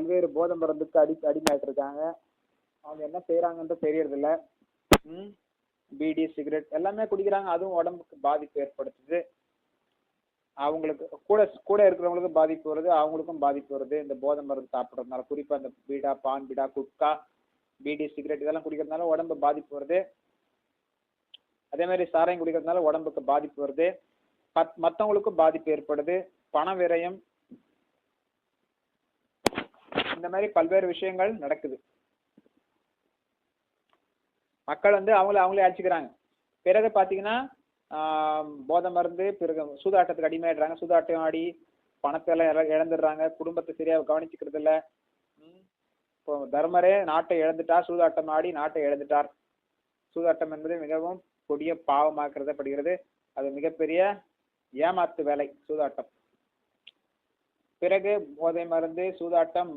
பல்வேறு போதை மருந்துக்கு அடிமையாயிட்டு இருக்காங்க. அவங்க என்ன செய்யறாங்கன்னு தெரியறதில்ல. பீடி சிகரெட் எல்லாமே குடிக்கிறாங்க, அதுவும் உடம்புக்கு பாதிப்பு ஏற்படுத்துது. அவங்களுக்கு கூட கூட இருக்கிறவங்களுக்கு பாதிப்பு வருது, அவங்களுக்கும் பாதிப்பு வருது இந்த போதை மருந்து சாப்பிட்றதுனால. குறிப்பா இந்த பீடா, பான் பீடா, குட்கா, பீடி சிகரெட் இதெல்லாம் குடிக்கிறதுனால உடம்பு பாதிப்பு வருது. அதே மாதிரி சாராயம் குடிக்கிறதுனால உடம்புக்கு பாதிப்பு வருது, மற்றவங்களுக்கும் பாதிப்பு ஏற்படுது, பண விரயம், இந்த மாதிரி பல்வேறு விஷயங்கள் நடக்குது. மக்கள் அவங்களே அடிச்சுக்கிறாங்க. பிறகு பாத்தீங்கன்னா போதை மருந்து, பிறகு சூதாட்டத்துக்கு அடிமையாடுறாங்க. சூதாட்டம் ஆடி பணத்தை எல்லாம் இழந்துடுறாங்க, குடும்பத்தை சரியா கவனிச்சுக்கிறது இல்ல. இப்போ தர்மரே நாட்டை இழந்துட்டார், சூதாட்டம் ஆடி நாட்டை இழந்துட்டார். சூதாட்டம் என்பது மிகவும் கொடிய பாவமாக கருதப்படுகிறது. அது மிகப்பெரிய ஏமாத்து வேலை சூதாட்டம். பிறகு போதை மருந்து, சூதாட்டம்,